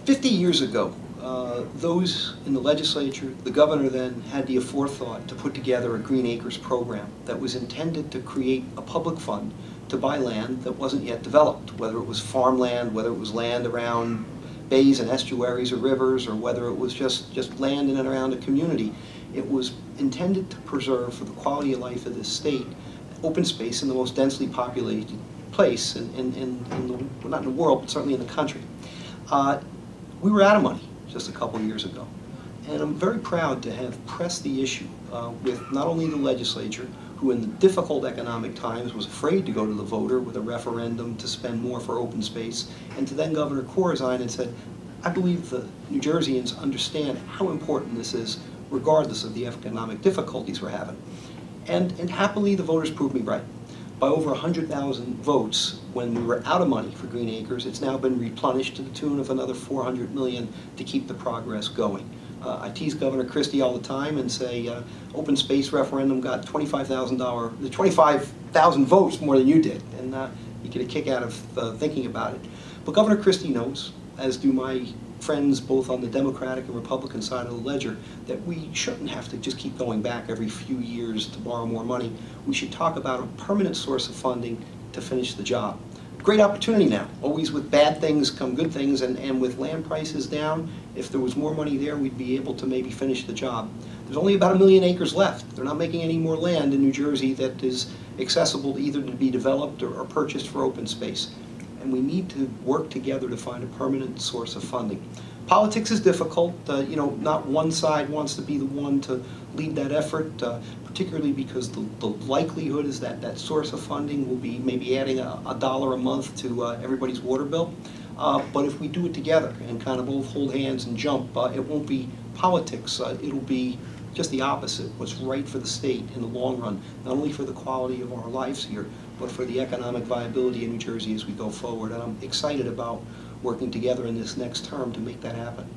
50 years ago, those in the legislature, the governor then, had the aforethought to put together a Green Acres program that was intended to create a public fund to buy land that wasn't yet developed, whether it was farmland, whether it was land around bays and estuaries or rivers, or whether it was just land in and around a community. It was intended to preserve, for the quality of life of this state, open space in the most densely populated place well, not in the world, but certainly in the country. We were out of money just a couple of years ago, and I'm very proud to have pressed the issue with not only the legislature, who in the difficult economic times was afraid to go to the voter with a referendum to spend more for open space, and to then Governor Corzine and said, I believe the New Jerseyans understand how important this is, regardless of the economic difficulties we're having. And happily, the voters proved me right. By over 100,000 votes, when we were out of money for Green Acres, it's now been replenished to the tune of another $400 million to keep the progress going. I tease Governor Christie all the time and say, open space referendum got $25,000 votes more than you did, and you get a kick out of thinking about it. But Governor Christie knows, as do my friends both on the Democratic and Republican side of the ledger, that we shouldn't have to just keep going back every few years to borrow more money. We should talk about a permanent source of funding to finish the job. Great opportunity now. Always with bad things come good things, and with land prices down, if there was more money there, we'd be able to maybe finish the job. There's only about 1 million acres left. They're not making any more land in New Jersey that is accessible either to be developed or purchased for open space. And we need to work together to find a permanent source of funding. Politics is difficult. You know, not one side wants to be the one to lead that effort, particularly because the likelihood is that that source of funding will be maybe adding $1 a month to everybody's water bill. But if we do it together and kind of both hold hands and jump, it won't be politics. It'll be just the opposite, what's right for the state in the long run, not only for the quality of our lives here, but for the economic viability of New Jersey as we go forward. And I'm excited about working together in this next term to make that happen.